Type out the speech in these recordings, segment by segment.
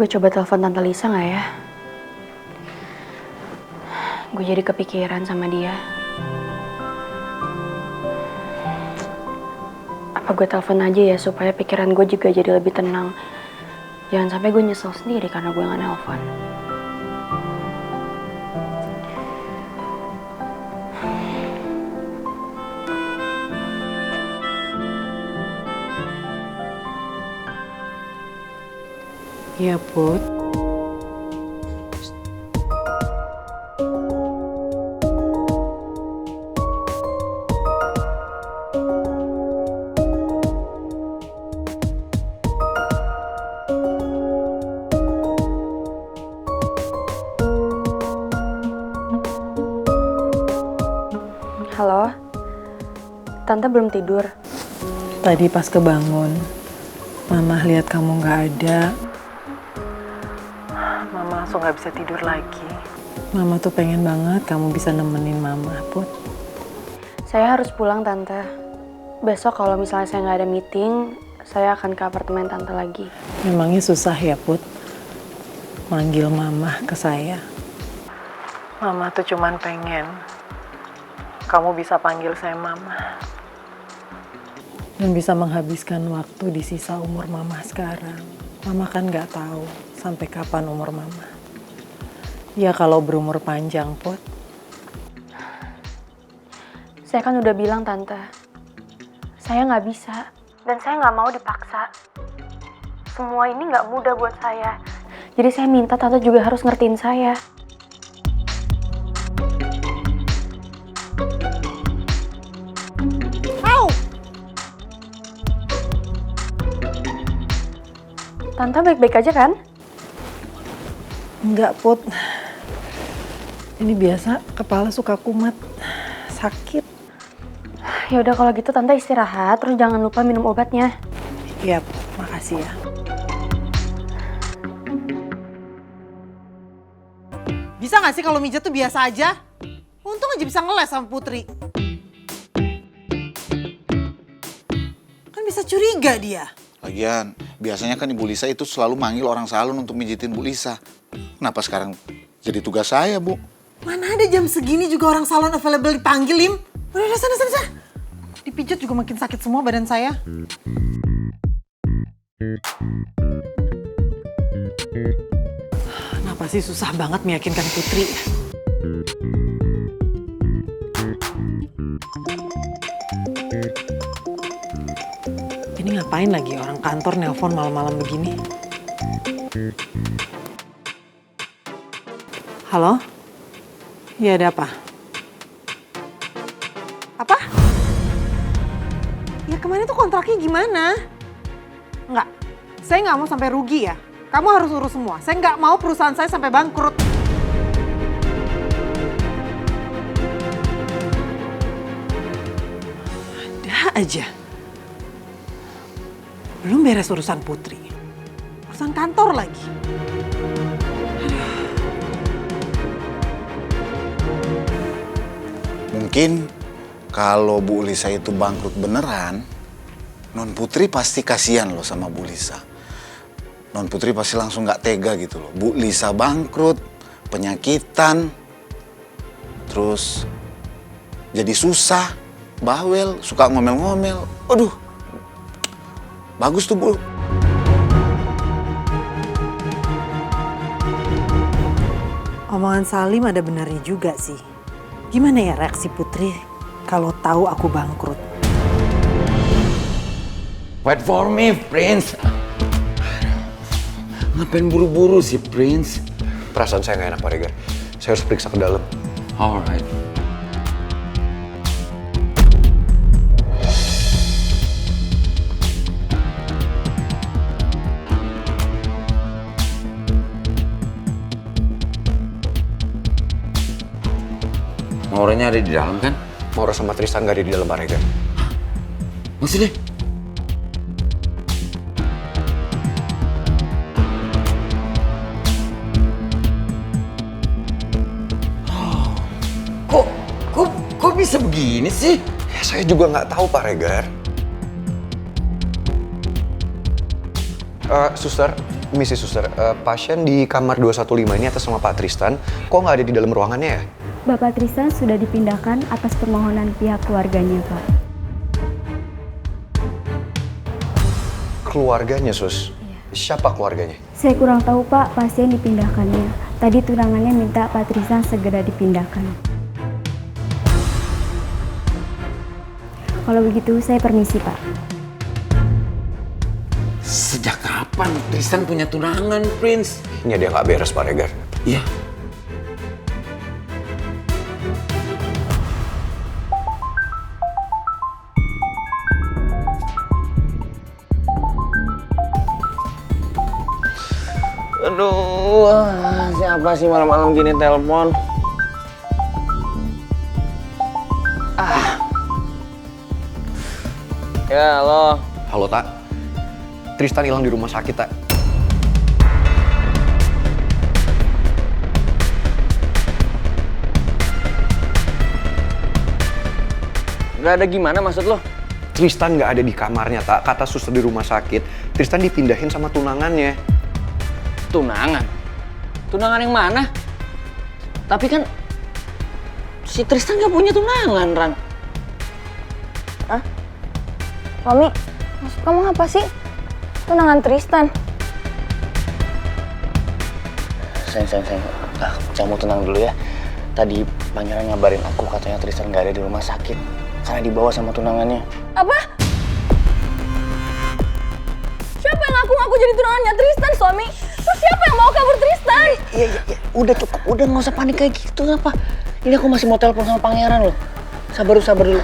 Gue coba telepon Tante Lisa nggak ya? Gue jadi kepikiran sama dia. Apa gue telepon aja ya supaya pikiran gue juga jadi lebih tenang. Jangan sampai gue nyesel sendiri karena gue nggak nelpon. Ya, Put. Halo, Tante belum tidur. Tadi pas kebangun, Mama lihat kamu nggak ada. Mama langsung nggak bisa tidur lagi. Mama tuh pengen banget kamu bisa nemenin Mama, Put. Saya harus pulang, Tante. Besok kalau misalnya saya nggak ada meeting, saya akan ke apartemen Tante lagi. Memangnya susah ya, Put, manggil Mama ke saya. Mama tuh cuman pengen kamu bisa panggil saya Mama. Dan bisa menghabiskan waktu di sisa umur Mama sekarang. Mama kan nggak tahu sampai kapan umur Mama. Ya kalau berumur panjang, Put. Saya kan udah bilang, Tante. Saya nggak bisa. Dan saya nggak mau dipaksa. Semua ini nggak mudah buat saya. Jadi saya minta Tante juga harus ngertiin saya. Tante baik-baik aja kan? Enggak, Put. Ini biasa, kepala suka kumat. Sakit. Ya udah kalau gitu Tante istirahat, terus jangan lupa minum obatnya. Iya, Put. Makasih ya. Bisa gak sih kalau mijat tuh biasa aja? Untung aja bisa ngeles sama Putri. Kan bisa curiga dia. Lagian, biasanya kan Ibu Lisa itu selalu manggil orang salon untuk mijitin Bu Lisa. Kenapa sekarang jadi tugas saya, Bu? Mana ada jam segini juga orang salon available dipanggil, Lim. Udah, sana. Dipijat juga makin sakit semua badan saya. Kenapa sih susah banget meyakinkan Putri? Ini ngapain lagi orang kantor nelpon malam-malam begini? Halo? Ya ada apa? Apa? Ya kemarin tuh kontraknya gimana? Enggak, saya nggak mau sampai rugi ya. Kamu harus urus semua. Saya nggak mau perusahaan saya sampai bangkrut. Ada aja. Belum beres urusan Putri. Urusan kantor lagi. Mungkin kalau Bu Lisa itu bangkrut beneran, Non Putri pasti kasihan loh sama Bu Lisa. Non Putri pasti langsung gak tega gitu loh. Bu Lisa bangkrut, penyakitan, terus jadi susah, bawel, suka ngomel-ngomel. Aduh, bagus tuh Bu. Omongan Salim ada benarnya juga sih. Gimana ya reaksi Putri kalau tahu aku bangkrut? Wait for me, Prince. Ngapain buru-buru sih, Prince? Perasaan saya nggak enak, Pak Regar. Saya harus periksa ke dalam. Alright. Mauranya ada di dalam kan? Maura sama Tristan nggak ada di dalam, Pak Regar. Maksudnya? Kok bisa begini sih? Ya, saya juga nggak tahu, Pak Regar. Suster, Misi Suster, pasien di kamar 215 ini atas nama Pak Tristan, kok nggak ada di dalam ruangannya ya? Bapak Tristan sudah dipindahkan atas permohonan pihak keluarganya, Pak. Keluarganya, Sus? Siapa keluarganya? Saya kurang tahu, Pak, pasien dipindahkannya. Tadi tunangannya minta Pak Tristan segera dipindahkan. Kalau begitu, saya permisi, Pak. Sejak kapan Tristan punya tunangan, Prince? Ini ada yang nggak beres, Pak Regar. Iya. Aduh, siapa sih malam-malam gini telepon? Ya, halo. Halo, Tak. Tristan hilang di rumah sakit, Tak. Gak ada gimana maksud lo? Tristan nggak ada di kamarnya, Tak. Kata suster di rumah sakit, Tristan dipindahin sama tunangannya. Tunangan? Tunangan yang mana? Tapi kan si Tristan gak punya tunangan, Ran. Hah? Romi, maksud kamu apa sih? Tunangan Tristan. Sayang. Kamu tenang dulu ya. Tadi pangeran ngabarin aku katanya Tristan gak ada di rumah sakit. Karena dibawa sama tunangannya. Apa? Siapa yang ngaku jadi tunangannya Tristan, suami? Terus siapa yang mau kabur Tristan? Iya. Udah cukup. Udah gak usah panik kayak gitu. Apa? Ini aku masih mau telepon sama pangeran loh. Sabar dulu.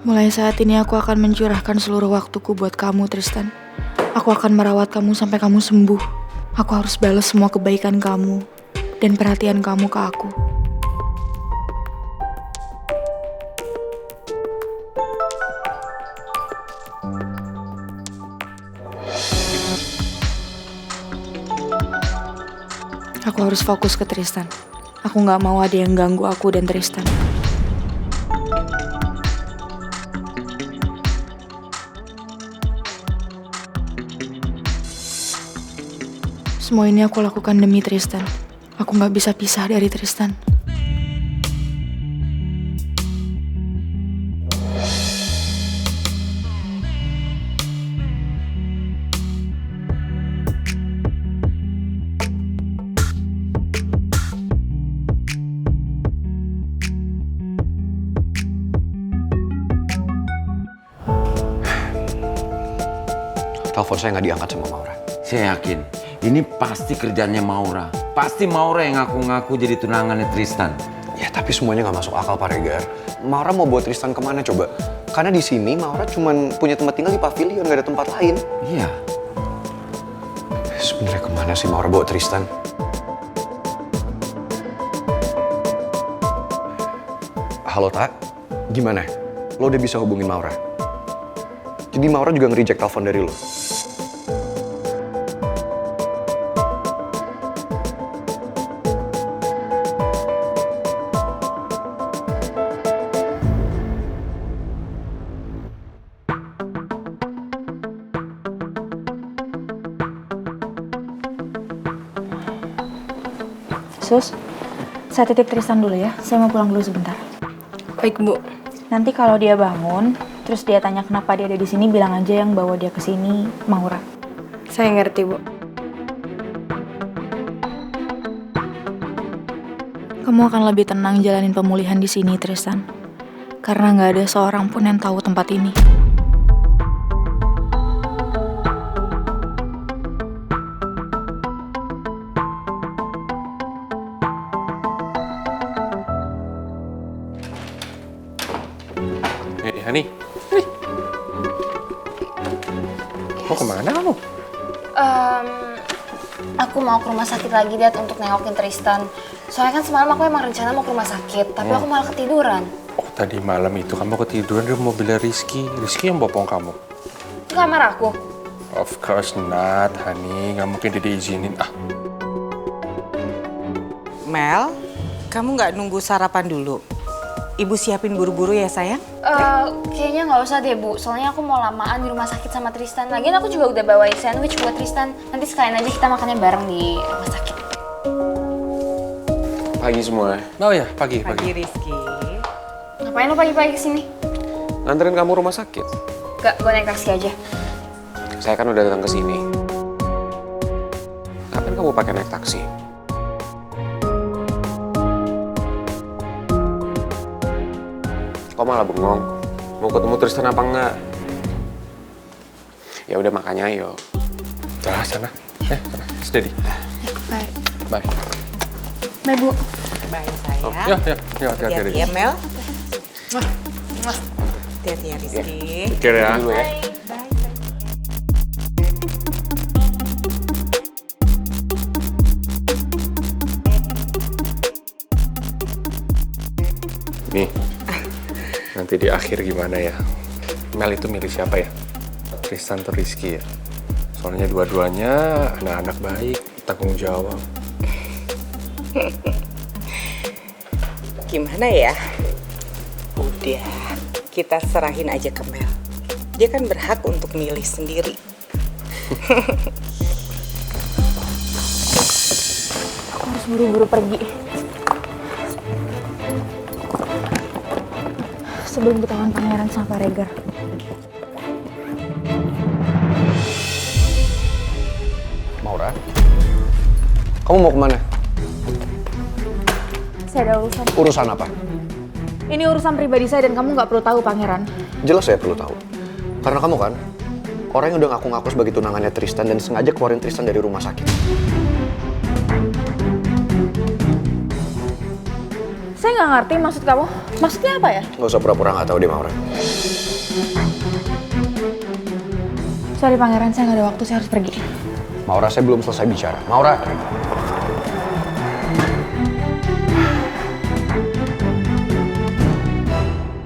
Mulai saat ini aku akan mencurahkan seluruh waktuku buat kamu, Tristan. Aku akan merawat kamu sampai kamu sembuh. Aku harus balas semua kebaikan kamu dan perhatian kamu ke aku. Aku harus fokus ke Tristan. Aku gak mau ada yang ganggu aku dan Tristan. Semua ini aku lakukan demi Tristan. Aku gak bisa pisah dari Tristan. Telepon saya nggak diangkat sama Maura. Saya yakin ini pasti kerjanya Maura. Pasti Maura yang ngaku-ngaku jadi tunangannya Tristan. Ya tapi semuanya nggak masuk akal, Pak Regar. Maura mau bawa Tristan kemana coba? Karena di sini Maura cuma punya tempat tinggal di pavilion, nggak ada tempat lain. Iya. Sebenarnya kemana sih Maura bawa Tristan? Halo, Tak. Gimana? Lo udah bisa hubungin Maura? Jadi Maura juga nge-reject telepon dari lo. Sus, saya titip Tristan dulu ya. Saya mau pulang dulu sebentar. Baik, Bu. Nanti kalau dia bangun, terus dia tanya kenapa dia ada di sini, bilang aja yang bawa dia ke sini Maura. Saya ngerti, Bu. Kamu akan lebih tenang jalanin pemulihan di sini, Tristan. Karena nggak ada seorang pun yang tahu tempat ini. Hani, mau kemana kamu? Aku mau ke rumah sakit lagi, Dad, untuk nengokin Tristan. Soalnya kan semalam aku emang rencana mau ke rumah sakit, tapi aku malah ketiduran. Oh, tadi malam itu kamu ketiduran di mobilnya Rizky. Rizky yang bopong kamu? Ke kamar aku. Of course not, Hani. Nggak mungkin dia diizinin. Mel, kamu nggak nunggu sarapan dulu? Ibu siapin buru-buru ya sayang? Kayaknya nggak usah deh Bu, soalnya aku mau lamaan di rumah sakit sama Tristan. Lagian aku juga udah bawain sandwich buat Tristan. Nanti sekalian aja kita makannya bareng di rumah sakit. Pagi semua. Oh ya, pagi. Rizky. Ngapain lo pagi-pagi kesini? Nganterin kamu rumah sakit. Gak, gue naik taksi aja. Saya kan udah datang ke sini. Kapan kamu pakai naik taksi? Kok malah bengong? Mau ketemu Tristan apa enggak? Ya udah makanya ayo. Dah sana. Sana. Steady. Bye. Bye. Bye Bu. Bye sayang. Oh, ya, hati-hati. Hati-hati ya Mel. Hati-hati ya Rizky. Pikir ya. Dulu ya. Nih, nanti di akhir gimana ya? Mel itu milih siapa ya? Tristan atau Rizky ya? Soalnya dua-duanya anak-anak baik, tanggung jawab. Gimana ya? Udah, kita serahin aja ke Mel. Dia kan berhak untuk milih sendiri. Aku harus buru-buru pergi. Sebelum ketahuan pangeran sama Pak Regar. Maura, kamu mau kemana? Saya ada urusan. Urusan apa? Ini urusan pribadi saya dan kamu nggak perlu tahu pangeran. Jelas saya perlu tahu. Karena kamu kan orang yang udah ngaku-ngaku sebagai tunangannya Tristan dan sengaja keluarin Tristan dari rumah sakit. Saya nggak ngerti maksud kamu. Maksudnya apa ya? Nggak usah pura-pura nggak tahu deh, Maura. Sorry pangeran, saya nggak ada waktu. Saya harus pergi. Maura, saya belum selesai bicara. Maura!